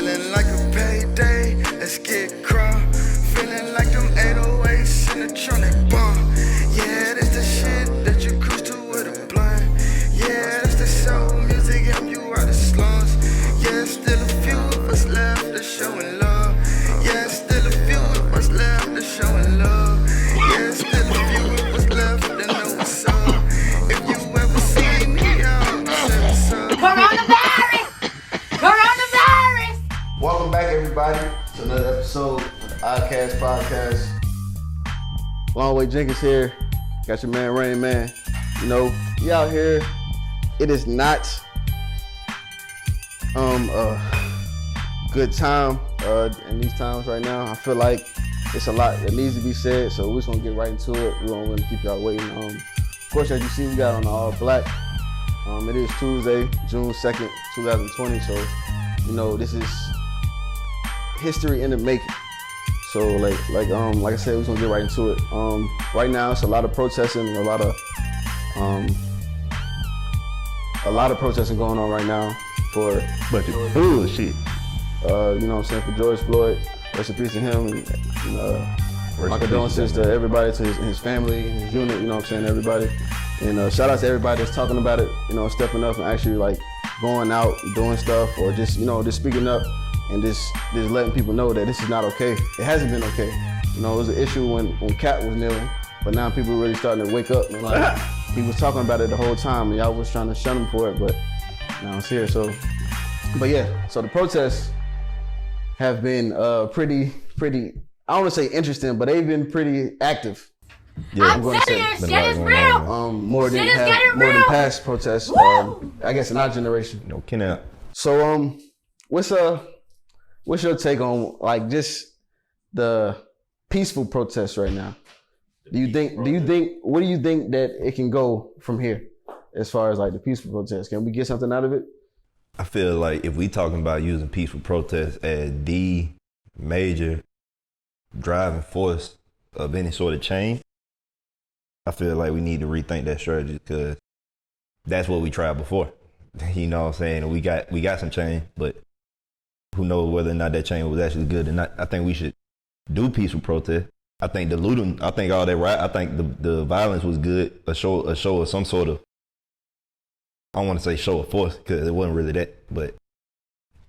Feeling like a payday, let's get crunk. Feeling like them 808s in the tronic bomb. Yeah, that's the shit that you cruise to with a blunt. Yeah, that's the soul music help you out of slums. Yeah, still a few of us left to showing love. Yeah, still a few of us left to showing love. Yeah, still a few of us left to know what's up. If you ever see me out, say what's up. Coronavirus! Coronavirus! Welcome back, everybody, to another episode of the Oddkast Podcast. Long Way Jenkins here. Got your man Rain Man. You know, we out here. It is not a good time in these times right now. I feel like it's a lot that needs to be said, so we're just gonna get right into it. We don't want to keep y'all waiting. Of course, as you see, we got on the all black. It is Tuesday, June 2nd, 2020. So, you know, this is history in the making. So, like I said, we're gonna get right into it. Right now, it's a lot of protesting, a lot of protesting going on right now for bullshit. You know what I'm saying, for George Floyd. Rest in peace to him, and my condolences to everybody, to his family, his unit. You know what I'm saying, everybody. And shout out to everybody that's talking about it. You know, stepping up and actually like going out, doing stuff, or just just speaking up and just letting people know that this is not okay. It hasn't been okay. You know, it was an issue when Cat was kneeling, but now people are really starting to wake up. And like, he was talking about it the whole time, and y'all was trying to shun him for it, but now it's here. So, but yeah, so the protests have been pretty. I don't want to say interesting, but they've been pretty active. Yeah, I'm gonna say shit is real. More than past protests. I guess in our generation. No kidding out. So what's your take on like just the peaceful protests right now? What do you think that it can go from here as far as like the peaceful protests? Can we get something out of it? I feel like if we talking about using peaceful protests as the major driving force of any sort of change, I feel like we need to rethink that strategy, because that's what we tried before. You know what I'm saying? We got some change, but who knows whether or not that change was actually good or not. I think we should do peaceful protest. I think the looting, I think all that right. I think the violence was good. A show of some sort of, I don't want to say show of force, because it wasn't really that, but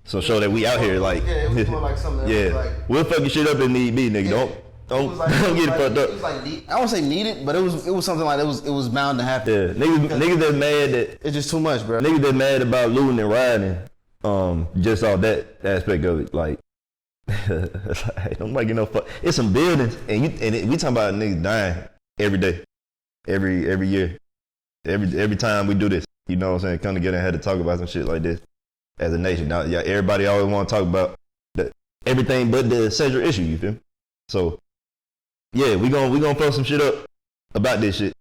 so show that we out here like, it was more like something that was like, we'll fuck your shit up and need me, nigga. Yeah. Don't get it fucked up. It was like I don't say needed, but it was something like it was bound to happen. Yeah, niggas that's mad that it's just too much, bro. Niggas that mad about looting and rioting, just off that aspect of it, like, don't make no fuck. It's some buildings, and we talking about niggas dying every day, every year, every time we do this. You know what I'm saying? Come together and had to talk about some shit like this as a nation. Now, yeah, everybody always want to talk about everything but the central issue. You feel me? So, yeah, we gonna throw some shit up about this shit.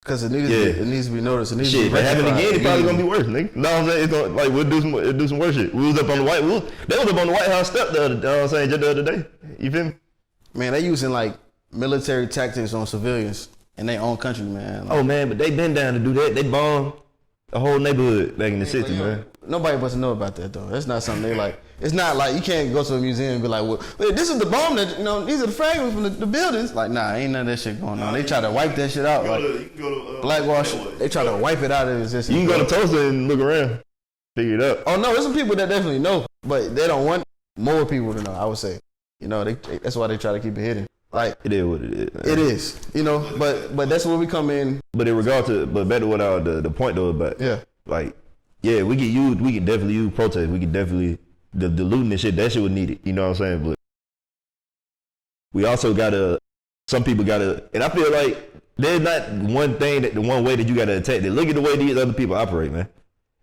Cause it needs to be noticed. It needs to be if it happen again, it's probably gonna be worse, nigga. You know what I'm saying? It's gonna, like, we'll do some worse shit. They was up on the White House step the other, you know what I'm saying, just the other day. You feel me? Man, they using like military tactics on civilians in their own country, man. Like, oh man, but they been down to do that. They bombed the whole neighborhood back in the 60s, man. Nobody wants to know about that though. That's not something they like. It's not like you can't go to a museum and be like, well, wait, this is the bomb that, these are the fragments from the buildings. Like, nah, ain't none of that shit going on. They try to wipe that shit out. Blackwash, they try to wipe it out of existence. You can go to Tulsa and look around, figure it out. Oh no, there's some people that definitely know, but they don't want more people to know, I would say. That's why they try to keep it hidden. Like, it is what it is, man. It is, but that's where we come in. But back to what the point though about, like, yeah, we can definitely use protest. We can definitely, the looting and shit, that shit was needed. You know what I'm saying? But we also some people gotta, and I feel like there's not one way that you gotta attack it. Look at the way these other people operate, man.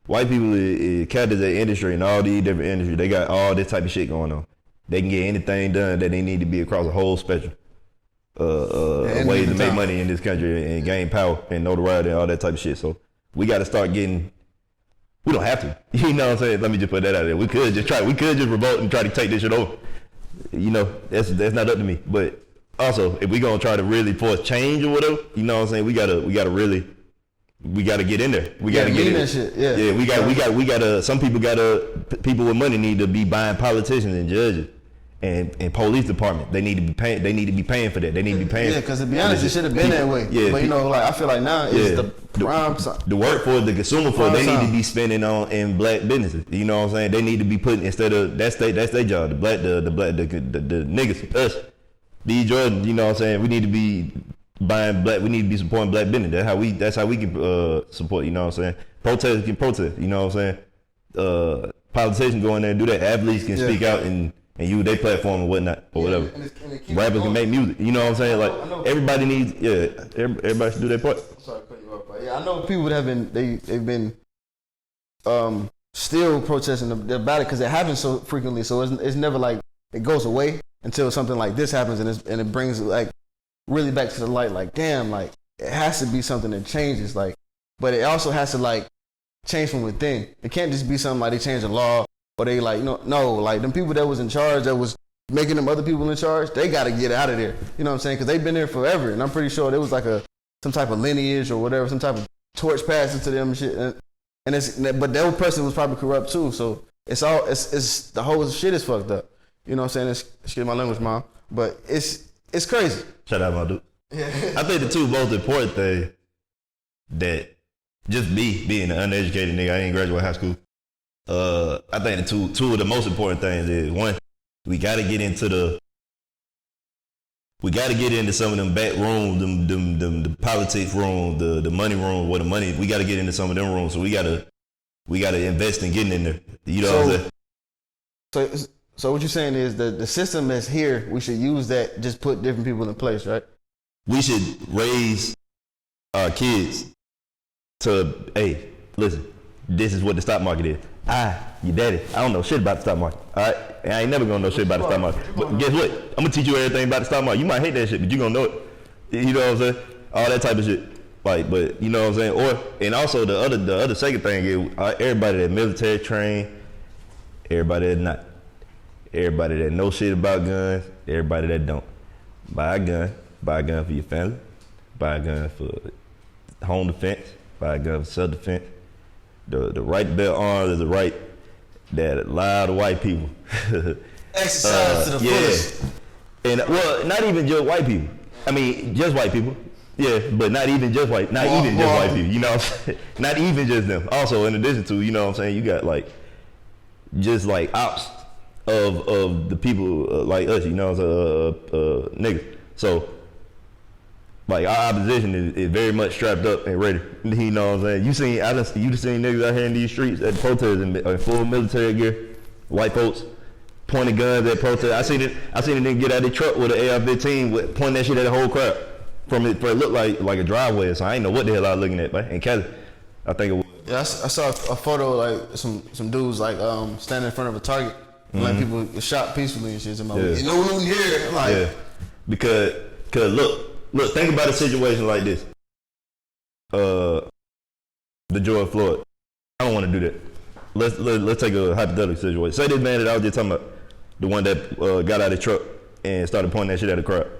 White people is captives of industry and all these different industries. They got all this type of shit going on. They can get anything done that they need to be across a whole spectrum. Ways to make money in this country and gain power and notoriety and all that type of shit. So we gotta start getting. We don't have to. You know what I'm saying? Let me just put that out there. We could just revolt and try to take this shit over. That's not up to me. But also, if we gonna try to really force change or whatever, you know what I'm saying? We gotta really we got to get in there. We got to get in that shit. Yeah. Yeah, we got. Some people people with money need to be buying politicians and judges. And police department, they need to be paying. They need to be paying for that. They need to be paying. Yeah, because to be honest, it should have been that way. Yeah, but like I feel like now it's the prime. The workforce, the consumer force, they need to be spending on in black businesses. You know what I'm saying? They need to be putting instead of that's their job. The niggas, us, these Jordans. You know what I'm saying? We need to be buying black. We need to be supporting black business. That's how we can support. You know what I'm saying? Protesters can protest. You know what I'm saying? Politicians go in there and do that. Athletes can speak out and use their platform or whatnot or whatever. And rappers can make music. You know what I'm saying? Like everybody needs. Everybody should do their part. I'm sorry to cut you off, but I know people that have been they've been still protesting about it because it happens so frequently. So it's never like it goes away until something like this happens and it brings like really back to the light. Like damn, like it has to be something that changes. Like, but it also has to like change from within. It can't just be something like they change the law. Or they like, no, like them people that was in charge, that was making them other people in charge, they got to get out of there. You know what I'm saying? Because they've been there forever. And I'm pretty sure there was like some type of lineage or whatever, some type of torch passed to them and shit. But that person was probably corrupt too. So it's the whole shit is fucked up. You know what I'm saying? Excuse my language, mom. But it's crazy. Shout out, my dude. Yeah. I think the two most important things that just being an uneducated nigga, I ain't graduate high school. I think the two of the most important things is one, we gotta get into some of them back rooms, the politics room, the money room, where the money. We gotta get into some of them rooms. So we gotta invest in getting in there. You know what I'm saying? So what you're saying is the system that's here, we should use that. Just put different people in place, right? We should raise our kids to, hey, listen, this is what the stock market is. Your daddy, I don't know shit about the stock market. All right, and I ain't never gonna know shit about the stock market. But guess what? I'm gonna teach you everything about the stock market. You might hate that shit, but you gonna know it. You know what I'm saying? All that type of shit. Like, but you know what I'm saying? And also the other second thing is everybody that military trained, everybody that not, everybody that know shit about guns, everybody that don't. Buy a gun for your family, buy a gun for home defense, buy a gun for self-defense. The right to bear arms is the right that allow the white people exercise to the fullest. And well, not even just white people. I mean, just white people. Yeah, but not even just white. Not even just white people. You know what I'm saying? Not even just them. Also, in addition to, you know what I'm saying, you got like just like ops of the people like us. You know, niggas. So. Like our opposition is very much strapped up and ready. You know what I'm saying? You seen niggas out here in these streets at protests in full military gear, white folks pointing guns at protests. I seen a nigga get out of the truck with an AR-15 pointing that shit at the whole crowd. For it looked like a driveway. So I ain't know what the hell I was looking at, but in Cali, I think it was. Yeah, I saw a photo like some dudes like standing in front of a Target, like people shot peacefully and shit. No one here. Like, yeah, because Look, think about a situation like this. The George Floyd. I don't want to do that. Let's take a hypothetical situation. Say this man that I was just talking about, the one that got out of the truck and started pointing that shit at the crowd.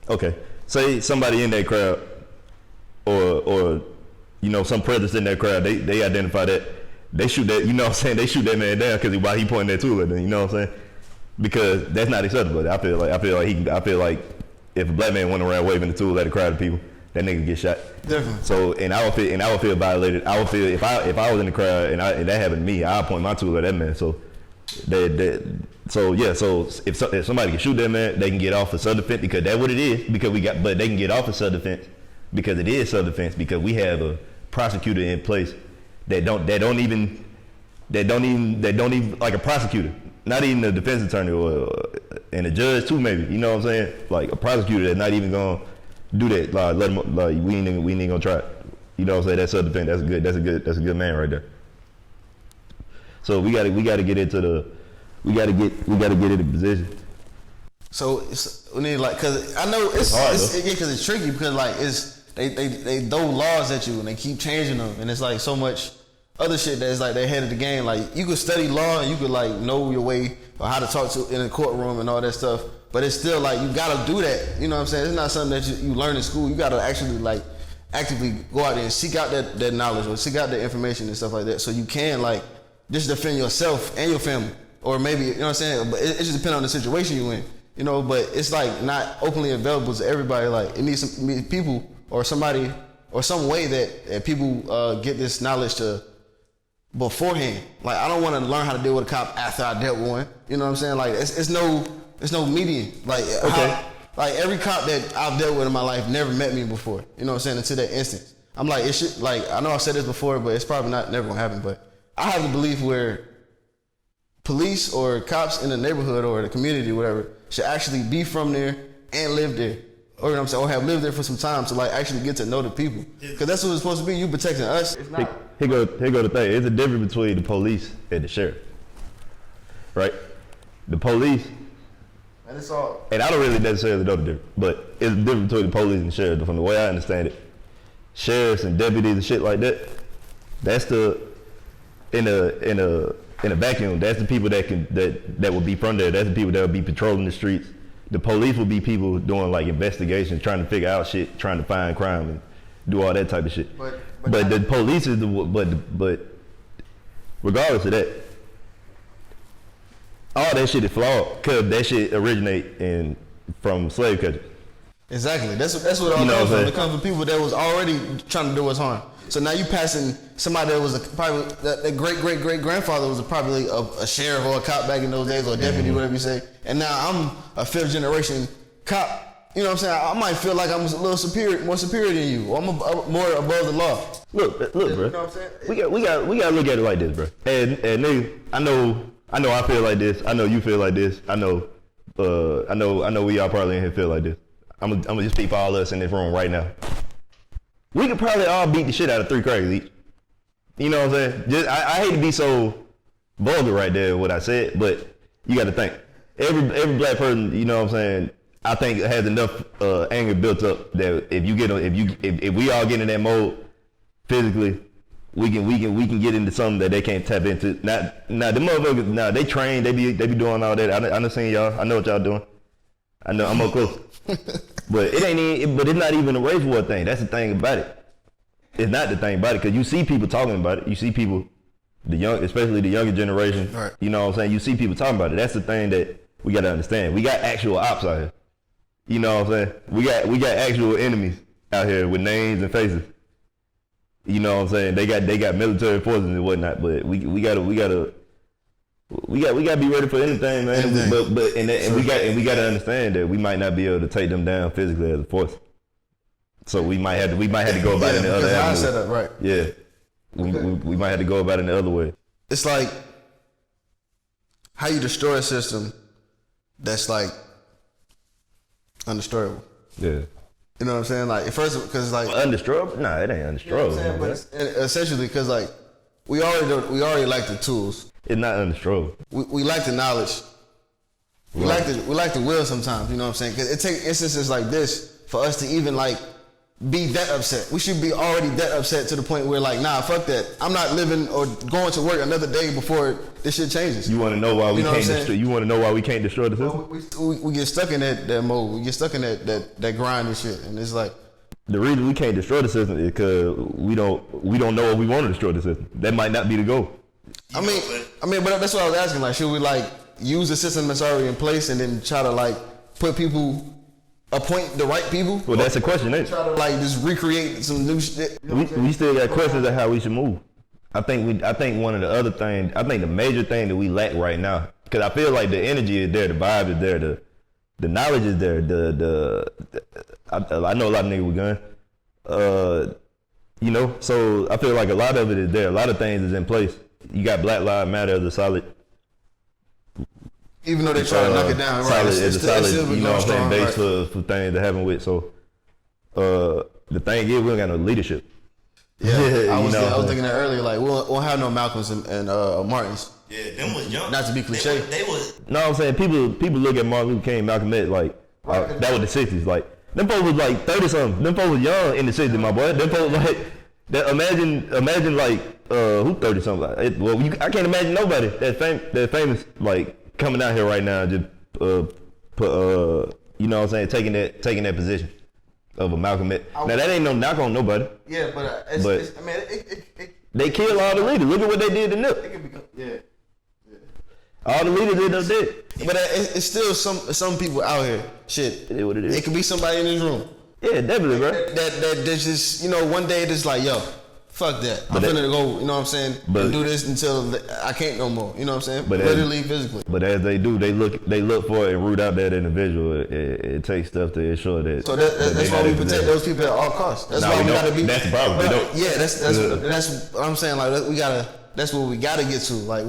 Okay. Say somebody in that crowd, or you know, some predators in that crowd. They identify that. They shoot that. You know what I'm saying? They shoot that man down because while he pointing that tool at them. You know what I'm saying? Because that's not acceptable. I feel like. If a black man went around waving the tool at a crowd of people, that nigga get shot. Definitely. So, and I would feel violated. I would feel if I was in the crowd and that happened to me, I'd point my tool at that man. So, so if somebody can shoot that man, they can get off for self-defense because that's what it is. But they can get off for self-defense because it is self-defense because we have a prosecutor in place that don't even like a prosecutor. Not even a defense attorney and a judge too, maybe. You know what I'm saying? Like a prosecutor that's not even gonna do that. Like let him. Like we ain't gonna try it. You know what I'm saying? That's self-defense. That's a good man right there. So we gotta get into position. So we need like, cause I know it's tricky because like they throw laws at you and they keep changing them and it's like so much other shit that's like they ahead of the game. Like you could study law and you could like know your way or how to talk to in a courtroom and all that stuff. But it's still like you gotta do that. You know what I'm saying? It's not something that you learn in school. You gotta actually like actively go out there and seek out that knowledge or seek out the information and stuff like that, so you can like just defend yourself and your family, or maybe, you know what I'm saying. But it just depends on the situation you in, you know. But it's like not openly available to everybody. Like it needs some people or somebody or some way that people get this knowledge to beforehand. Like I don't want to learn how to deal with a cop after I dealt with one. You know what I'm saying? Like it's no median. Like like every cop that I've dealt with in my life never met me before. You know what I'm saying? Until that instance, I'm like, it should, like, I know I've said this before, but it's probably never gonna happen. But I have the belief where police or cops in the neighborhood or the community, whatever, should actually be from there and live there, or you know what I'm saying, or have lived there for some time to like actually get to know the people, because that's what it's supposed to be. You protecting us. It's not. Here go the thing. It's a difference between the police and the sheriff, right? The police. And it's all. And I don't really necessarily know the difference, but it's a difference between the police and the sheriff. From the way I understand it, sheriffs and deputies and shit like that, that's the in a vacuum. That's the people that would be from there. That's the people that would be patrolling the streets. The police would be people doing like investigations, trying to figure out shit, trying to find crime and do all that type of shit. But the police is but regardless of that, all that shit is flawed because that shit originate from slave catchers. Exactly. That's what it all comes from. It comes from people that was already trying to do us harm. So now you passing somebody that was probably that great grandfather was probably a sheriff or a cop back in those days, or a deputy, whatever you say. And now I'm a 5th generation cop. You know what I'm saying? I might feel like I'm a little more superior than you, or I'm more above the law. Look, bro. You know what I'm saying? We got to look at it like this, bro. And nigga, I know I feel like this. I know you feel like this. I know we all probably in here feel like this. I'm gonna just speak for all of us in this room right now. We could probably all beat the shit out of 3 crackers each. You know what I'm saying? I hate to be so vulgar right there what I said, but you got to think. Every black person, you know what I'm saying, I think has enough anger built up that if we all get in that mode physically, we can get into something that they can't tap into. Now the motherfuckers, they train, they be doing all that. I done seen y'all. I know what y'all doing. I know I'm up close. But it's not even a race war thing. That's the thing about it. It's not the thing about it, because you see people talking about it. You see people, especially the younger generation. Right. You know what I'm saying? You see people talking about it. That's the thing that we got to understand. We got actual ops out here. You know what I'm saying? We got actual enemies out here with names and faces. You know what I'm saying? They got military forces and whatnot. But we gotta be ready for anything, man. And we got to understand that we might not be able to take them down physically as a force. So we might have to go about it in the other avenue. Set up, right? Yeah, we might have to go about it in the other way. It's like how you destroy a system that's like undestroyable. Yeah. You know what I'm saying? Like at first, because like undestroyable. Nah, it ain't undestroyable. You know what I'm saying? But it's essentially because like we already like the tools. It's not undestroyable. We like the knowledge. We like the will sometimes. You know what I'm saying? Because it takes instances like this for us to even like be that upset. We should be already that upset to the point where like, nah, fuck that. I'm not living or going to work another day before this shit changes. You want to know why we can't destroy? You want to know why we can't destroy the system? We get stuck in that mode. We get stuck in that grind and shit. And it's like the reason we can't destroy the system is because we don't know if we want to destroy the system. That might not be the goal. I mean, but that's what I was asking. Like, should we like use the system that's already in place and then try to like appoint the right people? Well, that's the question, ain't it? Try to like just recreate some new shit. We still got questions of how we should move. I think one of the other things, I think the major thing that we lack right now, because I feel like the energy is there, the vibe is there, the knowledge is there, I know a lot of niggas with guns. You know, so I feel like a lot of it is there. A lot of things is in place. You got Black Lives Matter as a solid. Even though they try to knock it down, right? It's a solid, you know what I'm saying, base for things that happen with. So the thing is, we don't got no leadership. Yeah, I was thinking that earlier. Like, we won't have no Malcolms and Martins. Yeah, them was young. Not to be cliche. They was. No, I'm saying people look at Martin Luther King, Malcolm X, like that was the '60s. Like them folks was like 30 something. Them folks was young in the '60s, my boy. Them folks like that. Imagine like who 30 something. Like, I can't imagine nobody that famous like coming out here right now just you know what I'm saying, taking that position. of a Malcolm X. Now that ain't no knock on nobody. Yeah, but they kill all the leaders. Look at what they did to Nip. All the leaders did up there. But it's still some people out here. Shit, it is what it is. It could be somebody in this room. Yeah, definitely, bro. That just, one day it's like, yo, fuck that. I'm finna go, you know what I'm saying, and do this until I can't no more. You know what I'm saying? But literally, physically. But as they do, they look for it and root out that individual. It takes stuff to ensure that. So that's why we protect those people at all costs. That's why we gotta be. That's the problem. That's what I'm saying. Like that's what we gotta get to. Like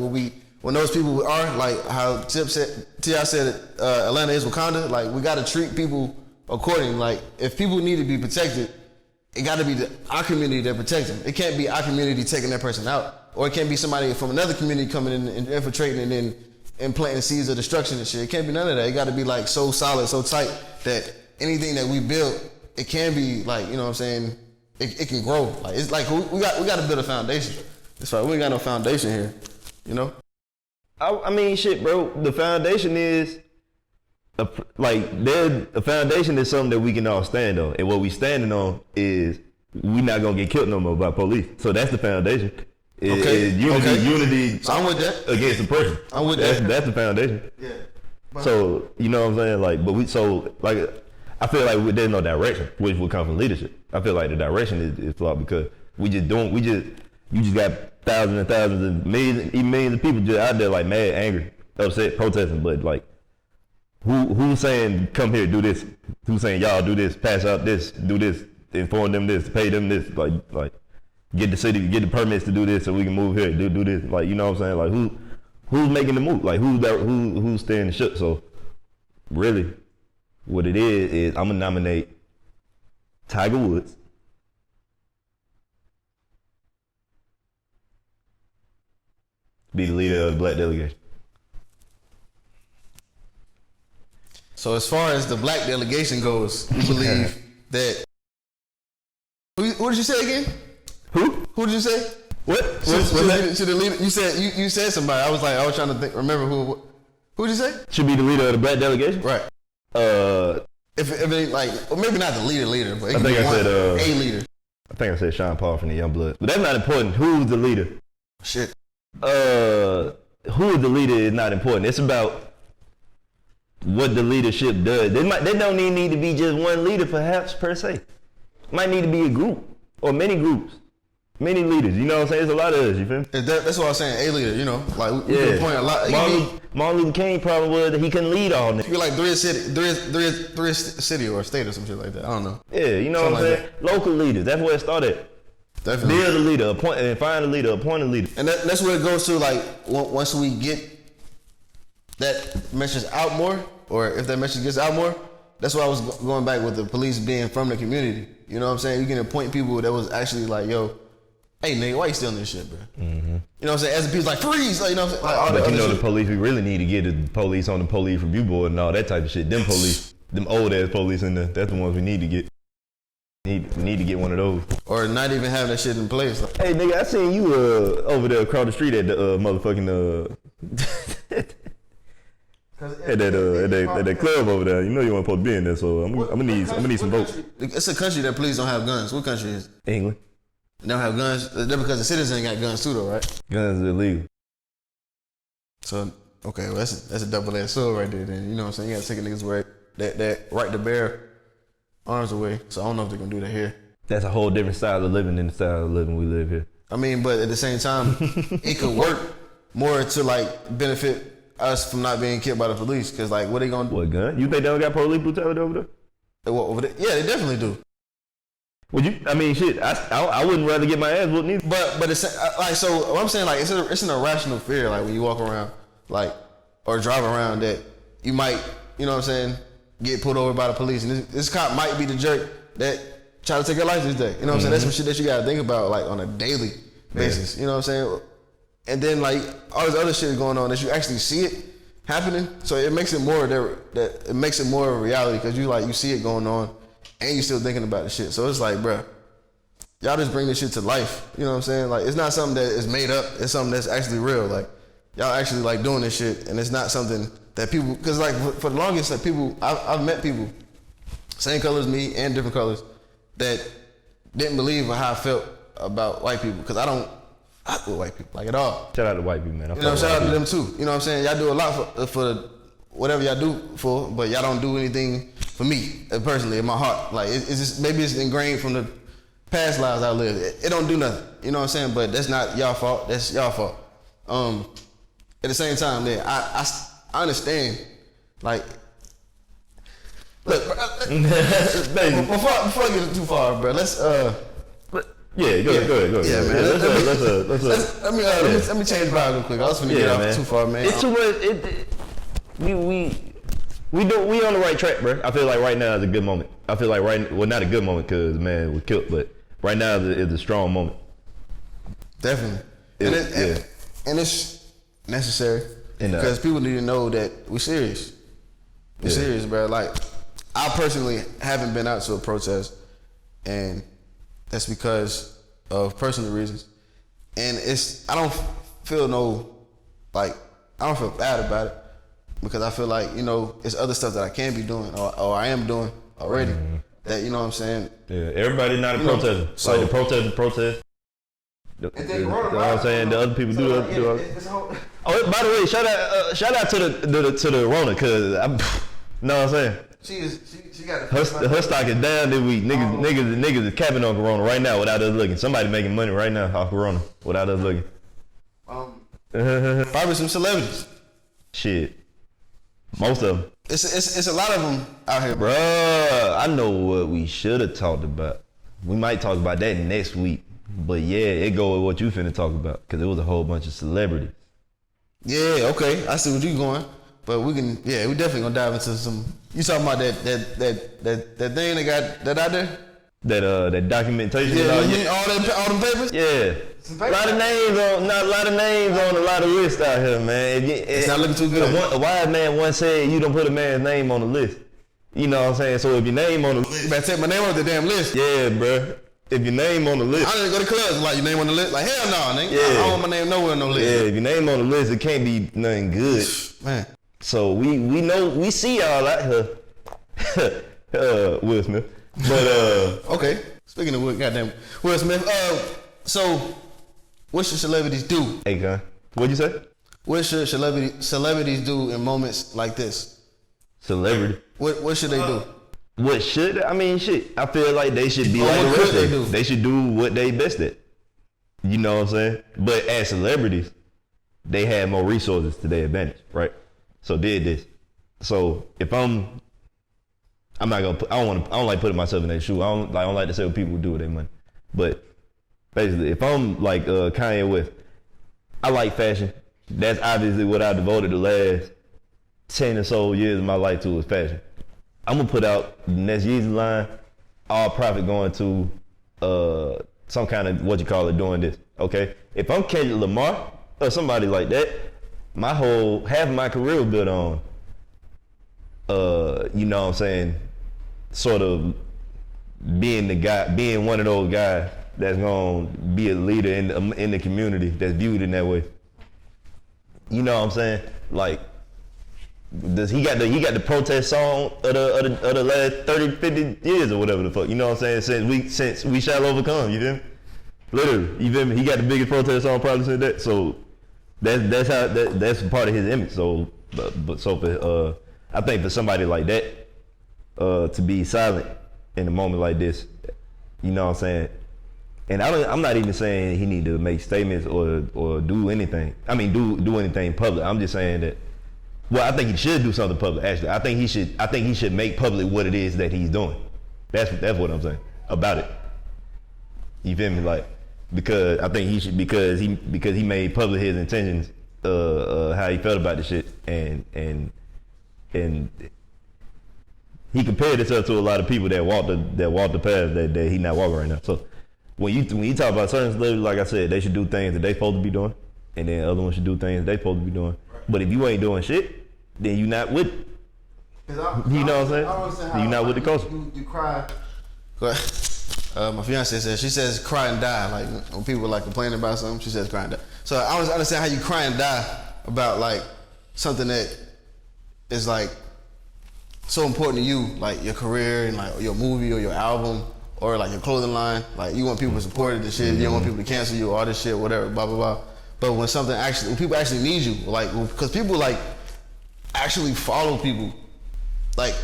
when those people are like how T.I. said, Atlanta is Wakanda. Like we gotta treat people accordingly. Like if people need to be protected, it got to be our community that protects them. It can't be our community taking that person out. Or it can't be somebody from another community coming in and infiltrating and then implanting seeds of destruction and shit. It can't be none of that. It got to be like so solid, so tight that anything that we build, it can be like, you know what I'm saying, it can grow. Like it's like we got to build a foundation. That's right. We ain't got no foundation here, you know? I mean, shit, bro. The foundation is a foundation is something that we can all stand on, and what we standing on is we not gonna get killed no more by police. So that's the foundation. Unity. So I'm with that. Against oppression. I'm with that. That's the foundation. Yeah. So you know what I'm saying, like, I feel like there's no direction, which would come from leadership. I feel like the direction is flawed because you just got thousands and thousands and millions of people just out there like mad, angry, upset, protesting, but like. Who's saying come here, do this? Who's saying y'all do this, pass out this, do this, inform them this, pay them this, like get the city, get the permits to do this so we can move here, do this, like, you know what I'm saying? Like who's making the move? Like who's staying the ship? So really, what it is I'm gonna nominate Tiger Woods, be the leader of the black delegation. So as far as the black delegation goes, you believe that. What did you say again? Who did you say? What? Should the leader? You said somebody. I was trying to remember who. Who did you say? Should be the leader of the black delegation. Right. If it like, or maybe not the leader, but it I think I said a leader. I think I said Sean Paul from the Young Bloods, but that's not important. Who's the leader? Shit. Who is the leader is not important. It's about what the leadership does. They don't even need to be just one leader, perhaps, per se. It might need to be a group or many groups, many leaders. You know what I'm saying? There's a lot of us. You feel me? That's what I was saying. A leader. You know, like we can point a lot. Martin Luther King problem was that he couldn't lead all this. You're like three city or state or some shit like that. I don't know. Yeah, you know something what I'm saying? Like local leaders. That's where it started. Definitely. Build a leader, find a leader, appoint a leader. And that's where it goes to. Like once we get that message out more. Or if that message gets out more, that's why I was going back with the police being from the community. You know what I'm saying? You can appoint people that was actually like, yo, hey, nigga, why you stealing this shit, bro? Mm-hmm. You know what I'm saying? As the people's like, freeze! Like, you know what I'm saying? Like, all but you know the police, we really need to get the police on the police review board and all that type of shit. Them police, them old-ass police in there, that's the ones we need to get. We need to get one of those. Or not even having that shit in place. Hey, nigga, I seen you over there across the street at the motherfucking... At that club over there, you know you weren't supposed to be in there, so I'm gonna need some votes. It's a country that police don't have guns. What country is it? England. They don't have guns. That's because the citizens ain't got guns too, though, right? Guns are illegal. So okay, well that's a double-edged sword right there. Then you know what I'm saying? You gotta take a niggas that right to bear arms away. So I don't know if they're gonna do that here. That's a whole different style of living than the style of living we live here. I mean, but at the same time, it could work more to like benefit us from not being killed by the police, cause like what they gonna do? What gun? You think they don't got police brutality over there? Over there? Yeah, they definitely do. Well, I mean, shit. I wouldn't rather get my ass whooped neither. But it's like, so what I'm saying, like it's an irrational fear, like when you walk around, like or drive around, that you might, you know what I'm saying, get pulled over by the police, and this cop might be the jerk that try to take your life this day. You know what I'm saying? That's some shit that you gotta think about like on a daily basis. You know what I'm saying? And then like all this other shit going on that you actually see it happening, so it makes it more that it makes it more of a reality because you see it going on and you still thinking about the shit. So it's like, bruh, y'all just bring this shit to life. You know what I'm saying? Like it's not something that is made up. It's something that's actually real. Like y'all actually like doing this shit, and it's not something that people, because like for the longest, like people, I've met people same color as me and different colors, that didn't believe how I felt about white people, because I don't fuck with white people like at all. Shout out to white people, man. Shout out to them too. You know what I'm saying? Y'all do a lot for whatever y'all do for, but y'all don't do anything for me personally in my heart. Like it's just, maybe it's ingrained from the past lives I lived. It don't do nothing. You know what I'm saying? But that's not y'all fault. That's y'all fault. At the same time, man, I understand. Like, look, before I get too far, bro, let's go ahead. Yeah, man. Let me change vibe real quick. I was finna get off too far, man. It's too much. We on the right track, bro. I feel like right now is a good moment. I feel like not a good moment because man we're killed, but right now is a strong moment. Definitely, and it's necessary because people need to know that we're serious. We're serious, bro. Like, I personally haven't been out to a protest, and that's because of personal reasons. And I don't feel bad about it, because I feel like, it's other stuff that I can be doing or I am doing already. Mm-hmm. That, you know what I'm saying? Yeah, everybody not a protester. So, like the protest. You know what I'm saying? The other people do. Oh, by the way, shout out to the Rona, cause know what I'm saying? She got her stock is down this week. Niggas is capping on Corona right now without us looking. Somebody making money right now off Corona without us looking. Probably some celebrities. Shit, most of them. It's a lot of them out here, bro. Bruh, I know what we should have talked about. We might talk about that next week. But yeah, it go with what you finna talk about, because it was a whole bunch of celebrities. Yeah, okay, I see what you going. But we definitely gonna dive into some. You talking about that thing they got that out there? That documentation. Yeah, all them papers. Yeah, a lot of names on a lot of lists out here, man. It's not looking too good. A wise man once said, "You don't put a man's name on the list." You know what I'm saying? So if your name on the list, you better take my name off the damn list. Yeah, bro. If your name on the list, I didn't go to clubs like your name on the list. Like, hell no, nigga. Yeah. I don't want my name nowhere on no list. Yeah, if your name on the list, it can't be nothing good, man. So we know, we see y'all out here, Will Smith. But okay. Speaking of goddamn Will Smith, so what should celebrities do? Hey, Gun, what'd you say? What should celebrities do in moments like this? Celebrity. What should they do? What should? I mean, shit. I feel like they should be like the rest of them. They should do what they best at. You know what I'm saying? But as celebrities, they have more resources to their advantage, right? So did this. So if I'm not gonna. I don't like putting myself in their shoe. I don't like to say what people do with their money. But basically, if I'm like Kanye West, I like fashion. That's obviously what I devoted the last 10 or so years of my life to, is fashion. I'm gonna put out the next Yeezy line, all profit going to some kind of doing this. Okay, if I'm Kendrick Lamar or somebody like that, half of my career was built on, you know what I'm saying, sort of being the guy, being one of those guys that's gonna be a leader in the community that's viewed in that way. You know what I'm saying? Like, he got the protest song of the last 30, 50 years or whatever the fuck. You know what I'm saying? Since we shall overcome. You feel me? Literally, you feel me? He got the biggest protest song probably since that. So that's part of his image. So, for I think for somebody like that to be silent in a moment like this, you know what I'm saying? And I'm not even saying he need to make statements or do anything. I mean, do anything public. I'm just saying that. Well, I think he should do something public. Actually, I think he should make public what it is that he's doing. That's what I'm saying about it. You feel me? Like, because I think he should, because he made public his intentions, how he felt about the shit, and he compared himself to a lot of people that walked the path that he not walking right now. So when you talk about certain celebrities, like I said, they should do things that they supposed to be doing, and then other ones should do things they supposed to be doing. But if you ain't doing shit, then you not with it. You know what I'm saying? You not with the culture. You cry. My fiance says, she says cry and die. Like, when people like complaining about something, she says cry and die. So I don't understand how you cry and die about like something that is like so important to you, like your career and like your movie or your album or like your clothing line, like you want people to support it and shit, you don't want people to cancel you, all this shit, whatever, blah, blah, blah. But when people actually need you, like, because people like actually follow people, like,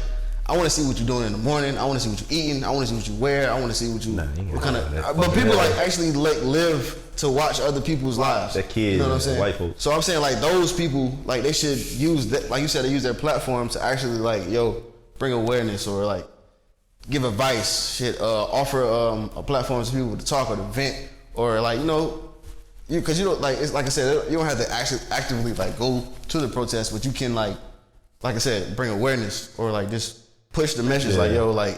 I want to see what you're doing in the morning. I want to see what you're eating. I want to see what you wear. I want to see what what kind of. But people like actually like live to watch other people's lives. That kids, you know what I'm saying? White folks. So I'm saying like those people, like they should use that, like you said, they use their platform to actually like, bring awareness or like give advice, offer a platform for people to talk or to vent or like because you don't like it's like I said, you don't have to actually actively like go to the protest, but you can like I said, bring awareness or like just push the message like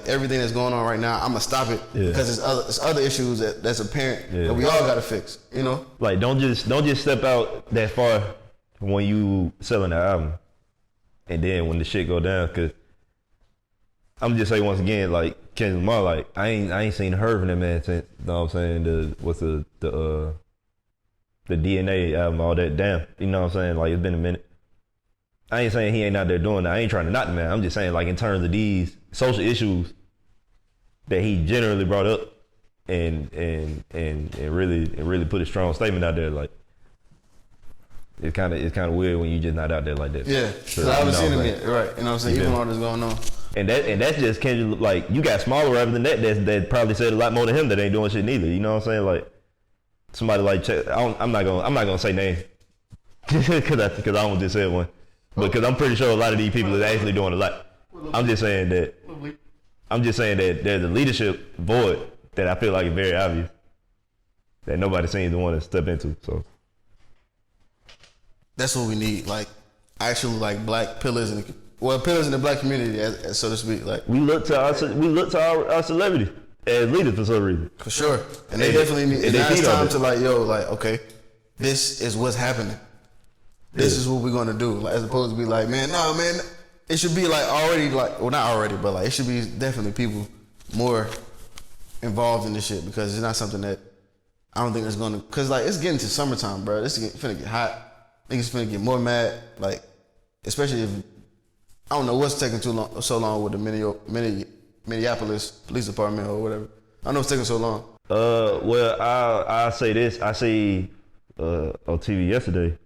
everything that's going on right now, I'm gonna stop it because there's other issues that's apparent that we all gotta fix. Like don't just step out that far when you selling the album, and then when the shit go down. Cause I'm just say once again, like Kendrick Lamar, like I ain't seen her from that man since what I'm saying the DNA album, all that. Damn, you know what I'm saying? Like it's been a minute. I ain't saying he ain't out there doing that. I ain't trying to knock the man. I'm just saying, like, in terms of these social issues that he generally brought up and really put a strong statement out there, like, it's kind of weird when you just not out there like that. Yeah, because I haven't seen him yet. Right, you know what I'm saying? Even all this going on. And that's just Kendrick. Like, you got smaller rappers than that probably said a lot more to him that ain't doing shit neither. You know what I'm saying? Like, somebody like I'm not gonna say names because I don't just say one. Because I'm pretty sure a lot of these people are actually doing a lot. I'm just saying that there's a leadership void that I feel like is very obvious that nobody seems to want to step into. So that's what we need, like actual like black pillars in the black community, as so to speak. Like we look to our celebrities as leaders for some reason. For sure, and they definitely need. And it's time to okay, this is what's happening. This is what we're gonna do, like, as opposed to be like, man, it should be like already, like, well, not already, but like it should be definitely people more involved in this shit because it's not something that I don't think it's gonna, cause like it's getting to summertime, bro. This is finna get hot. Niggas finna get more mad, like especially if I don't know what's taking so long with the Minneapolis Police Department or whatever. I know it's taking so long. Well, I'll say this. I see on TV yesterday.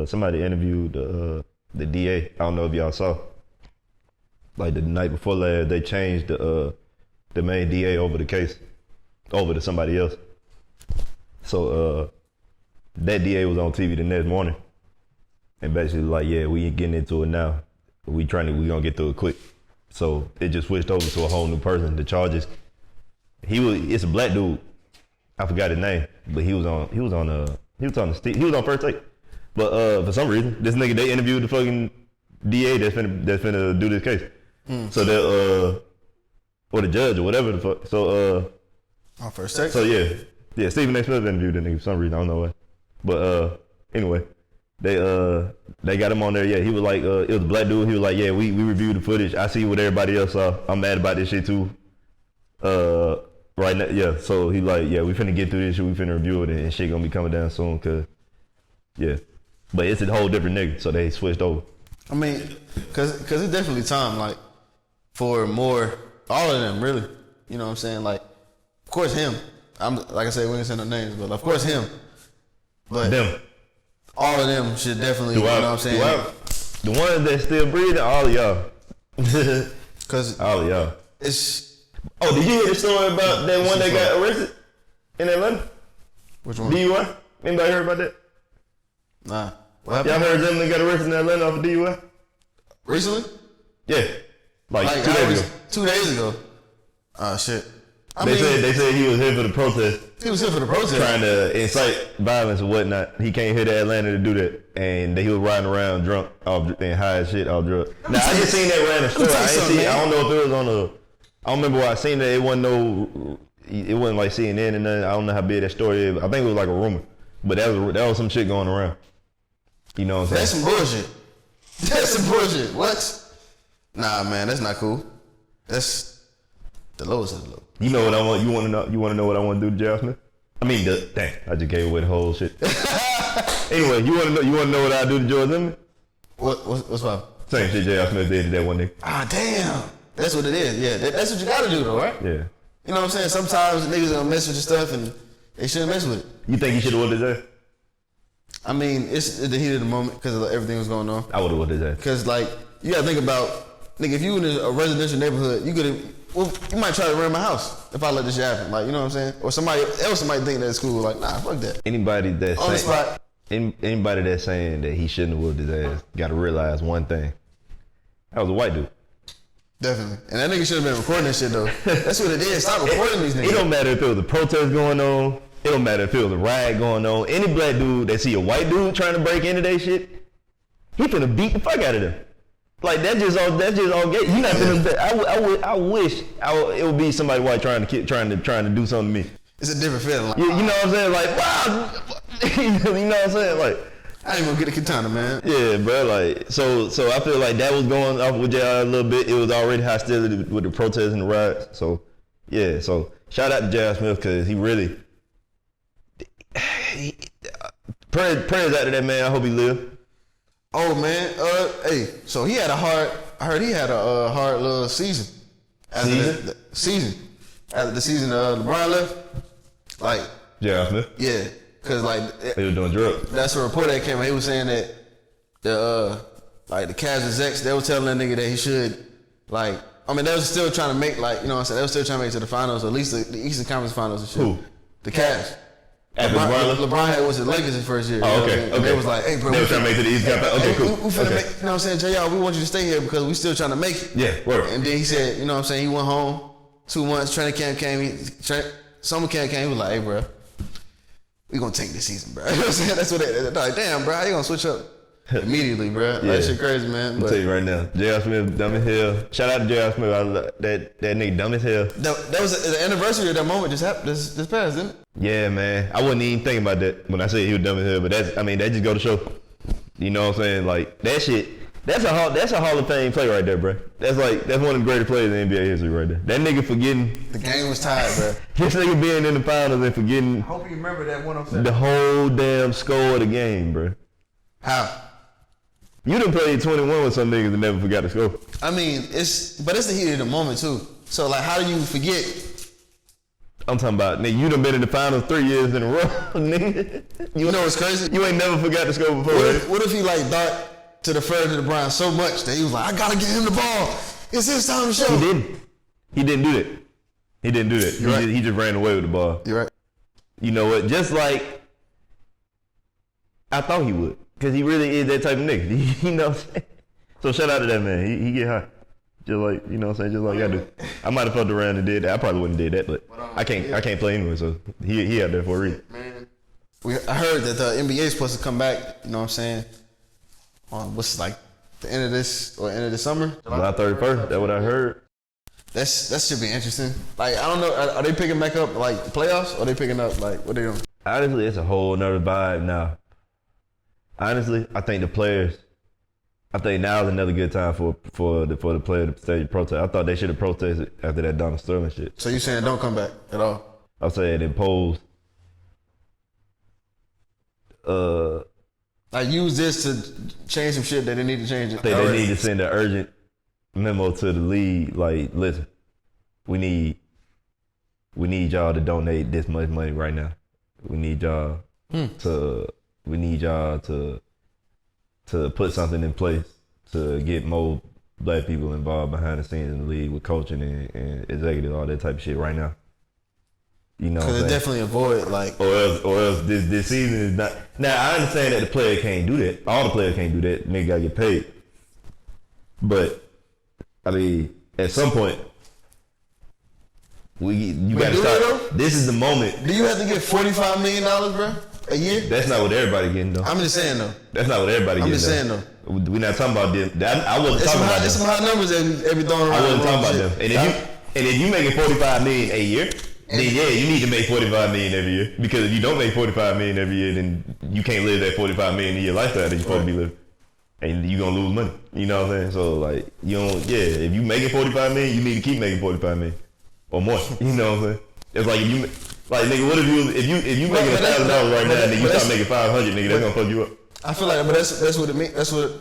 Somebody interviewed the DA. I don't know if y'all saw. Like the night before last, they changed the main DA over the case, over to somebody else. So that DA was on TV the next morning, and basically like, yeah, we ain't getting into it now. We gonna get through it quick. So it just switched over to a whole new person. The charges. It's a black dude. I forgot his name, but he was on First Take. But for some reason, this nigga, they interviewed the fucking DA that's finna do this case. So that or the judge or whatever the fuck. So on First Take. So yeah, Stephen A. Smith interviewed the nigga for some reason. I don't know why. But anyway, they got him on there. Yeah, he was like, it was a black dude. He was like, yeah, we reviewed the footage. I see what everybody else saw. I'm mad about this shit too. Right now, yeah. So he like, yeah, we finna get through this shit. We finna review it and shit gonna be coming down soon. Cause yeah. But it's a whole different nigga, so they switched over. I mean, cause it's definitely time, like, for more, all of them, really. You know what I'm saying? Like, of course him. Like I said, we didn't say no names, but of course him. But them. All of them should definitely, you know what I'm saying? The ones that still breathing, all of y'all. Cause all of y'all. It's. Oh, did you hear the story about that one that got arrested in Atlanta? Which one? DUI? Anybody heard about that? Nah. Y'all heard them that got arrested in Atlanta off of DUI? Recently? Yeah. Like 2 days ago. 2 days ago. Oh shit. They said he was here for the protest. He was here for the protest. Trying to incite violence or whatnot. He came here to Atlanta to do that. And he was riding around drunk and high as shit off drugs. Now I just seen that random story. I don't know if it was on I don't remember where I seen that. It wasn't like CNN and nothing. I don't know how big that story is. I think it was like a rumor. But that was some shit going around. You know what I'm saying? That's some bullshit. What? Nah, man, that's not cool. That's the lowest of the low. You know what I want? You want to know what I want to do to Gerald Smith? I mean, dang, I just gave away the whole shit. Anyway, you want to know what I do to George Zimmerman? What's up? Same shit J.R. Smith did to that one nigga. Ah, damn. That's what it is. Yeah, that's what you gotta do though, right? Yeah. You know what I'm saying? Sometimes niggas gonna mess with your stuff and they shouldn't mess with it. You think he should have whooped his ass? I mean, it's the heat of the moment because of everything was going on. I would have whooped his ass. Because like, you gotta think about, nigga, if you in a residential neighborhood, you might try to run my house if I let this shit happen. Like, you know what I'm saying? Or somebody else might think that it's cool. Like, nah, fuck that. Anybody that's on the spot. Anybody that's saying that he shouldn't have whooped his ass got to realize one thing. That was a white dude. Definitely. And that nigga should have been recording that shit though. That's what it is. Stop recording these niggas. It don't matter if it was a protest going on. It don't matter if it was a riot going on. Any black dude that see a white dude trying to break into that shit, he finna beat the fuck out of them. Like that's just all gay. You not finna. I wish it would be somebody white trying to do something to me. It's a different feeling. Like, you know what I'm saying? Like wow. You know what I'm saying? Like I ain't gonna get a katana, man. Yeah, bro. Like so I feel like that was going off with JR a little bit. It was already hostility with the protests and the riots. So yeah. So shout out to JR Smith because he really. Prayers out to that man. I hope he live. Oh man, hey. So he had I heard he had a hard little season. After the season LeBron left. Like JR Smith. Yeah, cause like they were doing drugs. That's a report that came out. He was saying that the Cavs execs, they were telling that nigga that he should like. I mean, they was still trying to make like, you know what I'm saying. They were still trying to make it to the finals, or at least the Eastern Conference Finals and shit. Who? The Cavs. LeBron had was the Lakers his first year. Oh, okay. And they was like, hey, bro. They were trying to make it to the Eastern Conference. Okay, cool. We finna make, you know what I'm saying, JR, we want you to stay here because we still trying to make it. Yeah, word. And then he said, you know what I'm saying, he went home 2 months, training camp came, summer camp came, he was like, hey, bro, we gonna tank this season, bro. You know what I'm saying? That's what they're like, damn, bro, how you gonna switch up? Immediately, bro. Yeah. That shit crazy, man. I'll tell you right now, J.R. Smith, dumb as hell. Shout out to J.R. Smith. That nigga dumb as hell. That was the anniversary of that moment just happened this past, didn't it? Yeah, man. I wasn't even thinking about that when I said he was dumb as hell, but that just go to show. You know what I'm saying? Like that shit. That's a Hall of Fame play right there, bro. That's one of the greatest plays in NBA history right there. That nigga forgetting the game was tied, bro. This nigga being in the finals and forgetting. I hope you remember that 107. The whole damn score of the game, bro. How? You done played 21 with some niggas and never forgot to score. I mean, it's the heat of the moment too. So like, how do you forget? I'm talking about, nigga, you done been in the finals 3 years in a row, nigga. You know what's crazy? You ain't never forgot to score before. What if he like thought to defer to LeBron so much that he was like, I gotta get him the ball. It's his time to show. He didn't do that. He just ran away with the ball. You're right. You know what? Just like I thought he would. Because he really is that type of nigga. You know what I'm saying? So shout out to that man. He get high. Just like, you know what I'm saying? Just like I do. I might have fucked around and did that. I probably wouldn't have did that, but I can't play anyway, so he out there for a reason. Man. I heard that the NBA is supposed to come back, you know what I'm saying? On what's like the end of this or end of the summer? July 31st, that's what I heard. That should be interesting. Like, I don't know, are they picking back up like the playoffs or are they picking up like what they doing? Honestly, it's a whole nother vibe now. Honestly, I think now is another good time for the players to stage protest. I thought they should have protested after that Donald Sterling shit. So you saying don't come back at all? I'm saying impose. I use this to change some shit that they need to change. They need to send an urgent memo to the league. Like, listen, we need y'all to donate this much money right now. We need y'all to put something in place to get more black people involved behind the scenes in the league with coaching and executive, all that type of shit right now. You know, because it definitely avoid like, or else this season is not. Now I understand that the player can't do that. All the players can't do that. Nigga gotta get paid. But I mean, at some point, you gotta start. This is the moment. Do you have to get $45 million, bro, a year? That's not what everybody getting though. I'm just saying though. That's not what everybody getting. I'm just saying though. We're not talking about them. I wasn't talking about them. There's some high numbers that be throwing around. I wasn't talking about them. And if you making $45 million a year, then yeah, you need to make $45 million every year. Because if you don't make $45 million every year, then you can't live that $45 million a year lifestyle that you're supposed to be living, and you gonna lose money. You know what I'm saying? So like, you don't. Yeah, if you making $45 million, you need to keep making $45 million or more. You know what I'm saying? It's like if you nigga, what if you making $1,000 right now and then you start making $500, nigga, that's gonna fuck you up. I feel like, but that's what it means. That's what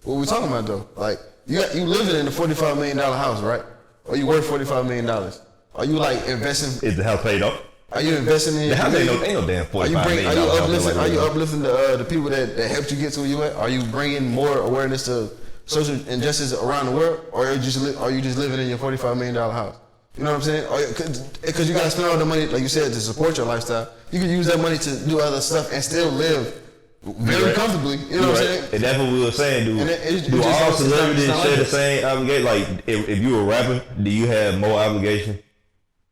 what we talking about though? Like you living in a $45 million house, right? Or you worth $45 million? Are you like investing? Is the house paid off? Are you investing in? The house ain't no damn $45 million. Are you uplifting the people that helped you get to where you at? Are you bringing more awareness to social injustice around the world, or are you just living in your $45 million house? You know what I'm saying? Because you gotta spend all the money, like you said, to support your lifestyle. You can use that money to do other stuff and still live very comfortably. You know what I'm saying? And that's what we were saying, do all celebrities share the same obligation? Like, if you a rapper, do you have more obligation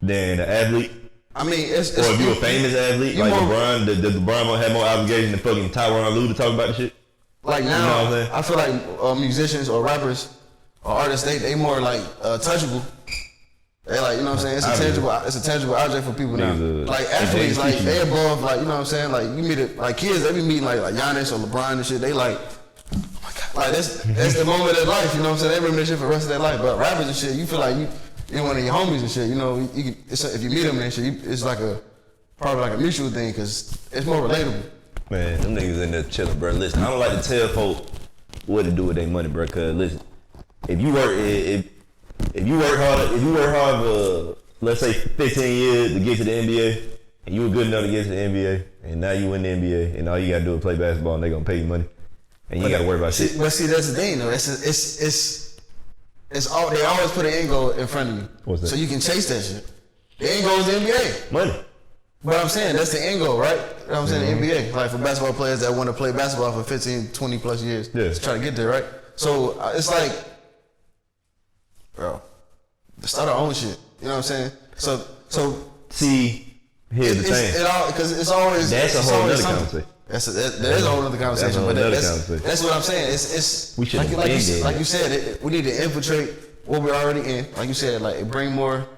than an athlete? I mean, or if you a famous athlete, like LeBron, does LeBron have more obligation than fucking Tyronn Lue to talk about the shit? Like now, you know what I'm saying? I feel like musicians or rappers or artists, they more like touchable. They like, you know what I'm saying? It's a tangible object for people now. Like athletes, like they above, like, you know what I'm saying? Like you meet like kids, they be meeting like Giannis or LeBron and shit. They like, oh my god, like that's the moment of their life. You know what I'm saying? They remember that shit for the rest of their life. But rappers and shit, you feel like you're one of your homies and shit. You know, if you meet them and shit, it's like probably like a mutual thing because it's more relatable. Man, them niggas in there chilling, bro. Listen, I don't like to tell folk what to do with their money, bro. Cause listen, if you work hard for, let's say 15 years to get to the NBA, and you were good enough to get to the NBA, and now you in the NBA, and all you gotta do is play basketball, and they gonna pay you money, and you ain't gotta worry about shit. But see, that's the thing though. It's all, they always put an end goal in front of you. What's that? So you can chase that shit. The end goal is the NBA. Money. But I'm saying that's the end goal, right? You know what I'm saying? The NBA, like for basketball players that want to play basketball for 15, 20 plus years, to try to get there, right? So it's like, bro, start our own shit. You know what I'm saying? So see, here's the thing. Because it's always that's a whole other conversation. That is a whole other conversation. But that's what I'm saying. It's we should like you said, we need to infiltrate what we're already in. Like you said, like bring more.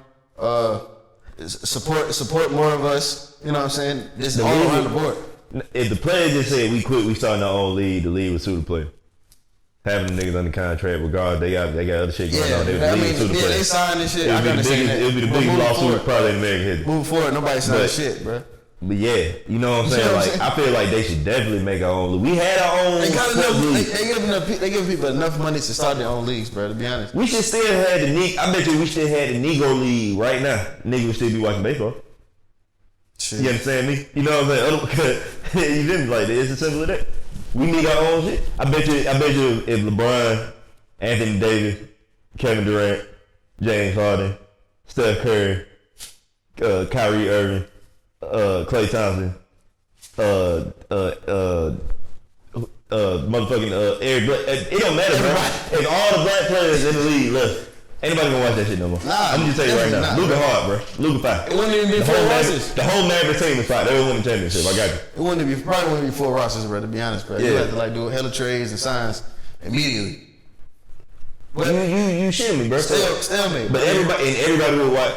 Support more of us. You know what I'm saying? This all around the board. If the players just said we quit, we starting our own league, the league would sue the player. Having the niggas under contract, regardless, they got other shit going on. They signed this shit. It'll be the biggest lawsuit probably in American history. Moving forward, nobody signed shit, bro. But yeah, you know what I'm saying? Like I feel like they should definitely make our own league. We had our own. They give people enough money to start their own leagues, bro. To be honest, we should still have I bet you we should have the Negro League right now. Niggas would still be watching baseball. Shit. You understand me? You know what I'm saying? You didn't like it's as simple as that. We need our own shit. I bet you if LeBron, Anthony Davis, Kevin Durant, James Harden, Steph Curry, Kyrie Irving, Klay Thompson, motherfucking Eric Black. It don't matter, bro. If all the black players in the league left, ain't nobody gonna watch that shit no more. I'm just tell you right now. Luka hard, bro. Luka 5. It wouldn't even be 4 rosters. The whole Mavericks team is 5. They would win the championship. I got you. Probably wouldn't be 4 rosters, bro. To be honest, bro. You have to like do hella trades and signs immediately. But you shit me, bro. Stalemate. But everybody would watch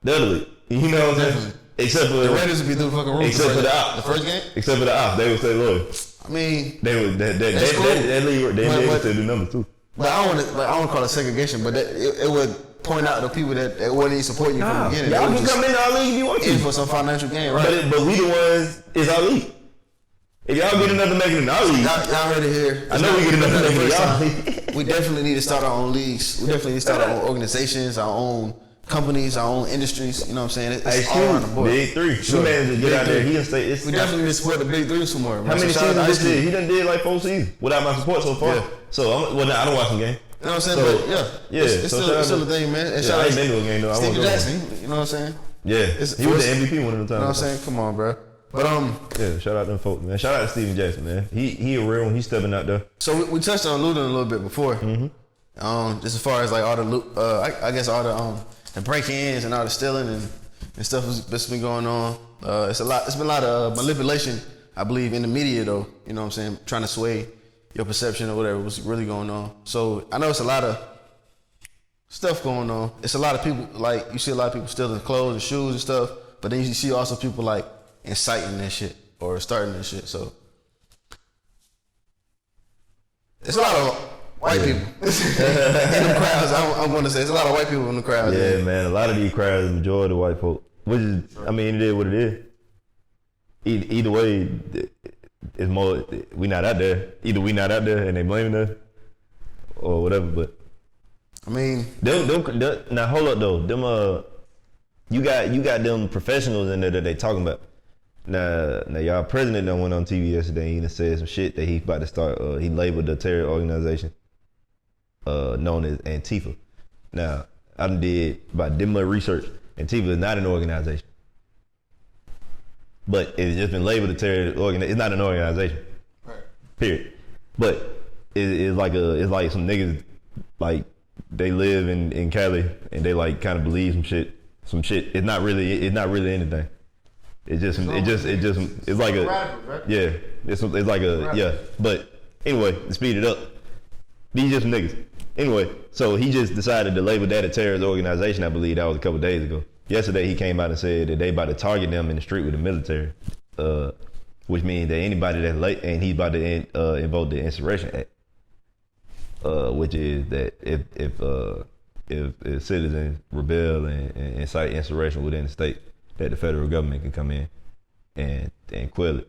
the other league. You know what I'm saying? Except for the Raiders would be through the fucking roof. Except for the op. The first game? Except for the op. They would say, look. I mean, they would that league they would still do numbers too. But I don't want to call it segregation, but it would point out the people that wouldn't even support you from the beginning. Y'all can come into our league if you want to. For some financial gain, right? But we the ones, it's our league. If y'all get another making in our league. Y'all heard it here. I know we get another making in y'all league. We definitely need to start our own leagues. We definitely need to start our own organizations, our own companies, our own industries. You know what I'm saying? It's all around the board. Big 3. Sure. Man, to get out there, he can stay. We definitely need to support the big 3 some more. How many seasons this year? He done did like 4 seasons without my support so far. Yeah. So I don't watch some game. You know what I'm saying? But it's still a thing, man. And I ain't been to a game though. Steve Jackson, you know what I'm saying? Yeah, he was the MVP one of the times. You know what I'm saying? Come on, bro. But yeah, shout out to them folks, man. Shout out to Steven Jackson, man. He a real one. He's stepping out there. So we touched on looting a little bit before. Mm-hmm. Just as far as like all the loot, I guess all the break-ins and all the stealing and stuff that's been going on. It's been a lot of manipulation, I believe, in the media though. You know what I'm saying? Trying to sway your perception or whatever was really going on. So I know it's a lot of stuff going on. It's a lot of people, like you see a lot of people stealing clothes and shoes and stuff, but then you see also people like inciting that shit or starting that shit. So it's a lot of white people in the crowds. I'm going to say it's a lot of white people in the crowds. Yeah, man. A lot of these crowds, the majority of white folk, which is, I mean, it is what it is. Either way, it's more, we not out there. Either we not out there and they blaming us, or whatever. But I mean, them now hold up though. Them you got them professionals in there that they talking about. Now y'all president done went on TV yesterday. He done said some shit that he about to start. He labeled the terror organization known as Antifa. Now I did about them much research. Antifa is not an organization, but it's just been labeled a terror organization. It's not an organization, right? Period. But it's like some niggas like they live in Cali and they like kind of believe some shit. It's not really anything. It's like a radical, right? Yeah. It's like a yeah. But anyway, to speed it up, these just some niggas. Anyway, so he just decided to label that a terrorist organization. I believe that was a couple days ago. Yesterday he came out and said that they about to target them in the street with the military, which means that anybody that's late, and he's about to invoke the Insurrection Act, which is that if citizens rebel and incite insurrection within the state, that the federal government can come in and quell it.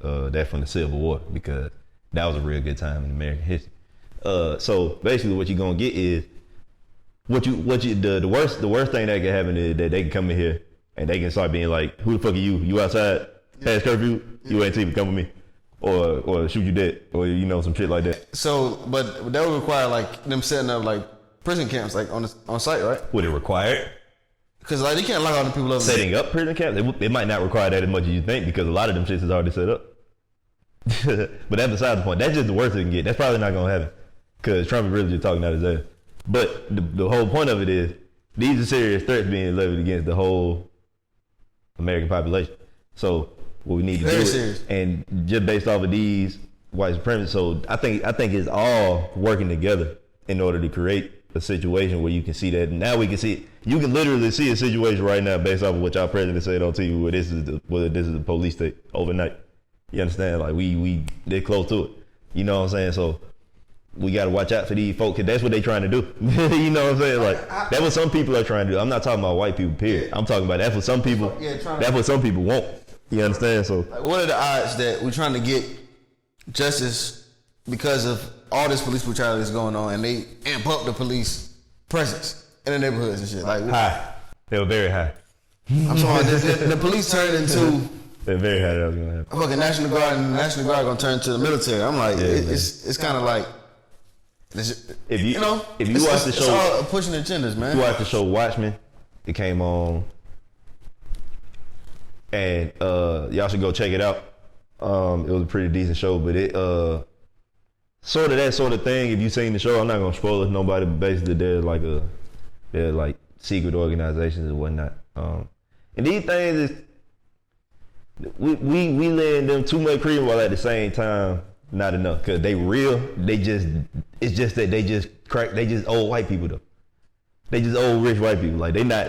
That from the Civil War, because that was a real good time in American history. So basically, what you're gonna get is the worst thing that can happen is that they can come in here and they can start being like, "Who the fuck are you? You outside past curfew? You ain't even come with me." Or shoot you dead, or some shit like that. So, but that would require like them setting up like prison camps, like on site, right? Would it require it? Because like they can't lock all the people up. Setting up prison camps, it might not require that as much as you think, because a lot of them shits is already set up. But that's beside the point. That's just the worst it can get. That's probably not gonna happen, because Trump is really just talking out his ass. But the whole point of it is these are serious threats being leveled against the whole American population. So what we need to do is, and just based off of these white supremacists, so I think it's all working together in order to create a situation where you can see that. Now we can see, you can literally see a situation right now based off of what y'all president said on TV, where this is a police state overnight. You understand? Like they're close to it. You know what I'm saying? So we got to watch out for these folks, because that's what they trying to do. You know what I'm saying? Like that's what some people are trying to do. I'm not talking about white people, period. I'm talking about that's what some people. That's what some people want. You understand? So what are the odds that we're trying to get justice because of all this police brutality that's going on, and they amp up the police presence in the neighborhoods and shit? Like high. They were very high. I'm sorry, the police turned into. They're very high. That was gonna happen. Fucking National Guard, and the National Guard gonna turn to the military. I'm like, it's kind of like. If you watch the show, it's all pushing agendas, man. You watch the show Watchmen. It came on. And y'all should go check it out. It was a pretty decent show, but it sort of that sort of thing. If you've seen the show, I'm not gonna spoil it to nobody, but basically they're like secret organizations and whatnot. And these things is we lend them too much credence, while at the same time not enough, because they real. It's just that they just old white people though. They just old rich white people. Like they not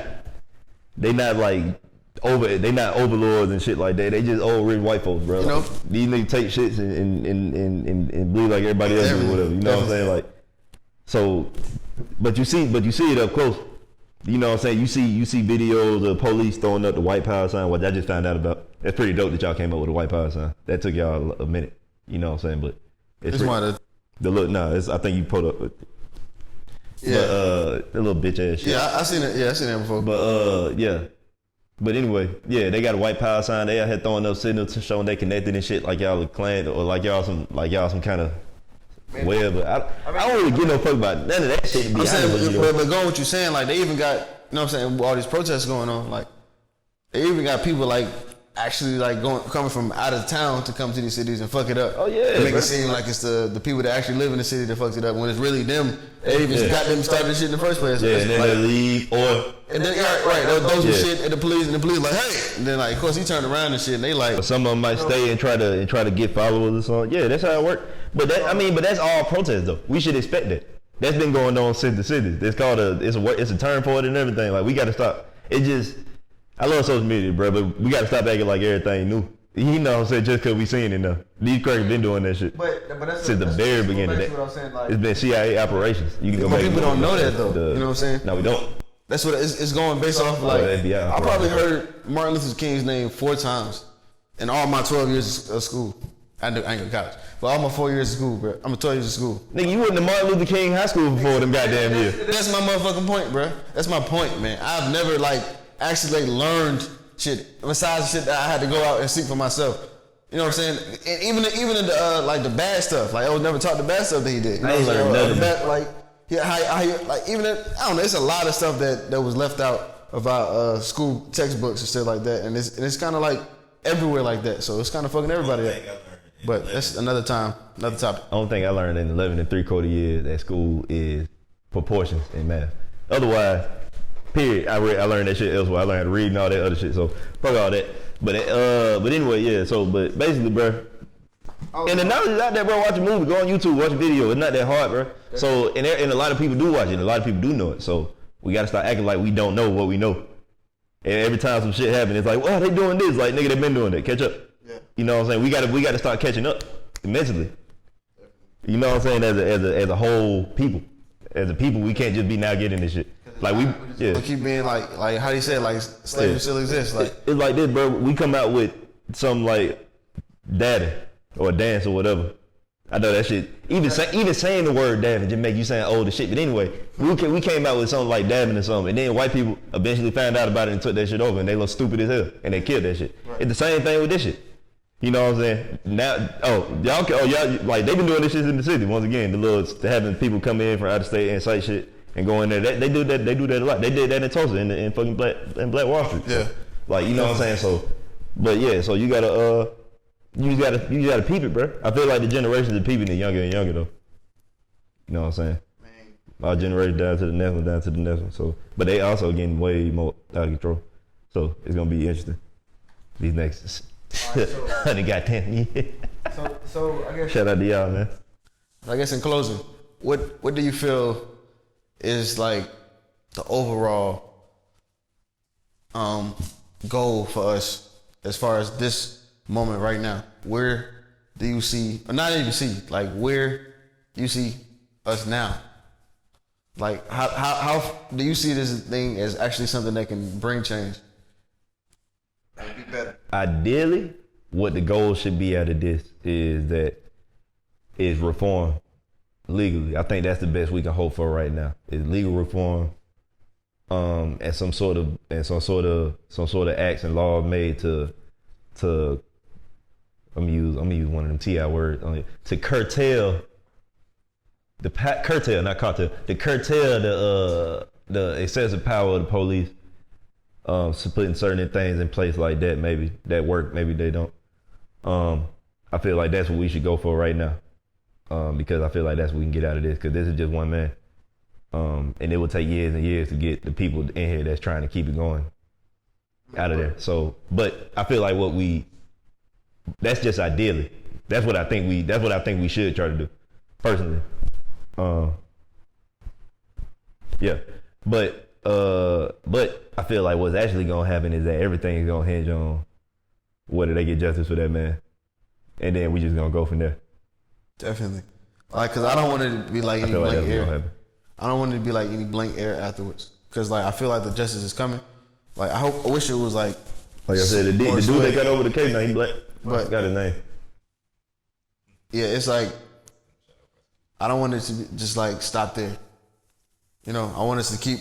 like. They not overlords and shit like that. They just old rich white folks, bro. Like, these niggas take shits and bleed like everybody else or whatever. You know what I'm saying? Like, so, but you see it up close. You know what I'm saying? You see videos of police throwing up the white power sign, which I just found out about. That's pretty dope that y'all came up with a white power sign. That took y'all a minute. You know what I'm saying? But it's the look. Nah, I think you put up. Yeah. But, the little bitch ass shit. Yeah, I seen it. Yeah, I seen it before. But yeah. But anyway, yeah, they got a white power sign. They out here throwing up signals showing they connected and shit, like y'all a clan, or like y'all some kind of web. But I don't really give no fuck about none of that shit. To be honest, but going what you're saying, like they even got, you know what I'm saying, all these protests going on, like they even got people like actually like coming from out of town to come to these cities and fuck it up. Oh yeah, and make it seem like it's the people that actually live in the city that fucks it up, when it's really them. They even got them started this shit in the first place. Yeah, and then they leave, or and then right, those shit at the police, and the police like, hey, and then like, of course he turned around and shit, and they like. But some of them might stay and try to get followers or something. Yeah, that's how it works. But that's all protest though. We should expect that. That's been going on since the cities. It's called it's a term for it and everything. Like we got to stop. I love social media, bro, but we got to stop acting like everything new. You know what I'm saying? Just because we seen it now. These crackers been doing that shit. But that's since the very beginning. It's been CIA operations. You can go back. People don't know that though. You know what I'm saying? No, we don't. That's what it's going based off like. I probably heard Martin Luther King's name 4 times in all my 12 years of school. I ain't go to college. But all my 4 years of school, bro. I'm 12 years of school. Nigga, you went to Martin Luther King High School before them goddamn years. That's my motherfucking point, bro. That's my point, man. I've never actually learned shit besides shit that I had to go out and seek for myself. You know what I'm saying? And even in the the bad stuff, I was never taught the bad stuff that he did. You know I ain't learned nothing. I don't know. It's a lot of stuff that was left out of our school textbooks and stuff like that, and it's kind of everywhere like that. So it's kind of fucking everybody up. But that's another time, another topic. Only thing I learned in 11 and 3/4 years at school is proportions in math. Otherwise, period, I learned that shit elsewhere. I learned how to read and all that other shit. So fuck all that. But anyway, yeah. So but basically, bro. And the knowledge is out there, bro. Watch a movie, go on YouTube, watch a video. It's not that hard, bro. So and a lot of people do watch it. And a lot of people do know it. So we gotta start acting like we don't know what we know. And every time some shit happens, it's like, well, they doing this. Like, nigga, they been doing that. Catch up. Yeah. You know what I'm saying? We gotta start catching up mentally. You know what I'm saying? As a whole people, as a people, we can't just be now getting this shit. Like we keep being like how do you say it? Slavery still exists. It's like this, bro. We come out with some daddy or dance or whatever. I know that shit. Even saying the word dabbing just make you saying older shit. But anyway, we came out with something like dabbing or something, and then white people eventually found out about it and took that shit over, and they look stupid as hell, and they killed that shit. Right. It's the same thing with this shit. You know what I'm saying? Now, y'all they been doing this shit in the city. Once again, having people come in from out of state and say shit and go in there. They do that a lot. They did that in Tulsa in fucking Black Wall Street. Yeah. So, you know what I'm saying? So, but yeah, so you gotta peep it, bro. I feel like the generations are peeping it younger and younger though. You know what I'm saying? Man. Our generation down to the next one. So, but they also getting way more out of control. So it's gonna be interesting. These next 100 goddamn years. So I guess. Shout out to y'all, man. I guess in closing, what do you feel is the overall goal for us as far as this moment right now? Where do you see, or not even see, where do you see us now? How do you see this thing as actually something that can bring change? Be better. Ideally, what the goal should be out of this is reform legally. I think that's the best we can hope for right now. Is legal reform, and some sort of acts and laws made to I'm gonna use one of them TI words to curtail the excessive power of the police. Putting certain things in place like that, maybe that work, maybe they don't. I feel like that's what we should go for right now, because I feel like that's what we can get out of this. Because this is just one man, and it will take years and years to get the people in here that's trying to keep it going out of there. So, but I feel like that's just ideally. That's what I think we should try to do, personally. Yeah, but I feel like what's actually gonna happen is that everything is gonna hinge on whether they get justice for that man, and then we just gonna go from there. Definitely, cause I don't want it to be like any blank air. I don't want it to be like any blank air afterwards, cause I feel like the justice is coming. I wish it was like I said, the dude that got over the case now, he black. But got his name. Yeah, it's I don't want it to just stop there. You know, I want us to keep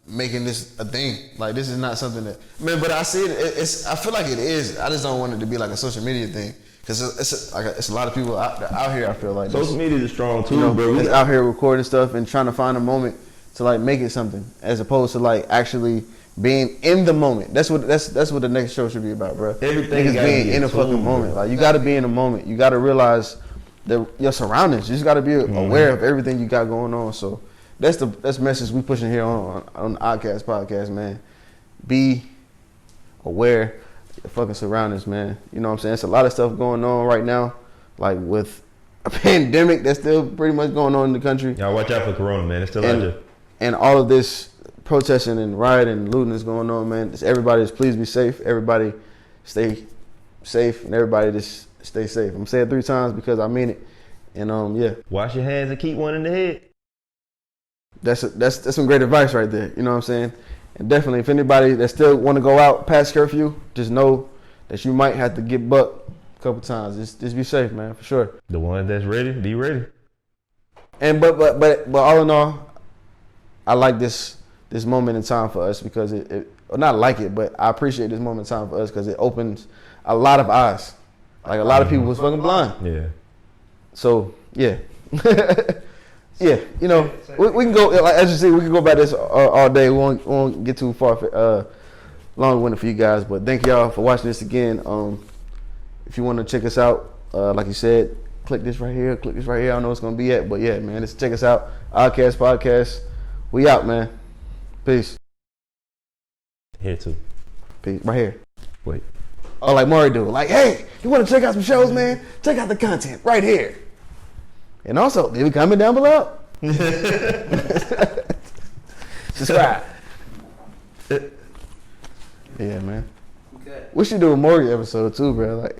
making this a thing. This is not something that, man, but I see it. I feel like it is. I just don't want it to be a social media thing, because it's a lot of people out here. I feel like social media is a strong tool, bro. It's out here recording stuff and trying to find a moment to make it something, as opposed to actually being in the moment. That's what the next show should be about, bro. Everything is being in a fucking moment. You got to be in the moment. You got to realize your surroundings. You just got to be aware of everything you got going on. So that's the message we pushing here on the Oddkast Podcast, man. Be aware of your fucking surroundings, man. You know what I'm saying? It's a lot of stuff going on right now, with a pandemic that's still pretty much going on in the country. Y'all watch out for Corona, man. It's still out there. And all of this protesting and rioting and looting is going on, man. Everybody just please be safe. Everybody stay safe, and everybody just stay safe. I'm saying it 3 times because I mean it. And yeah. Wash your hands and keep one in the head. That's some great advice right there. You know what I'm saying? And definitely, if anybody that still want to go out past curfew, just know that you might have to get bucked, couple times. Just be safe, man, for sure. The one that's ready, be ready. And but all in all, I like this moment in time for us because it not like it, but I appreciate this moment in time for us because it opens a lot of eyes. Like a lot of people was fucking blind. Yeah. So yeah. Yeah, you know, we can go, like, as you see, we can go about this all day. We won't get too far, long-winded for you guys, but thank y'all for watching this again. If you want to check us out, like you said, click this right here. I don't know what's going to be at, but yeah, man, just check us out. Oddkast Podcast. We out, man. Peace. Here too. Peace. Right here. Wait. Oh, like Maury do. Like, hey, you want to check out some shows, man? Check out the content right here. And also, leave a comment down below. Subscribe. Yeah, man. We should do a Maury episode too, bro. Like.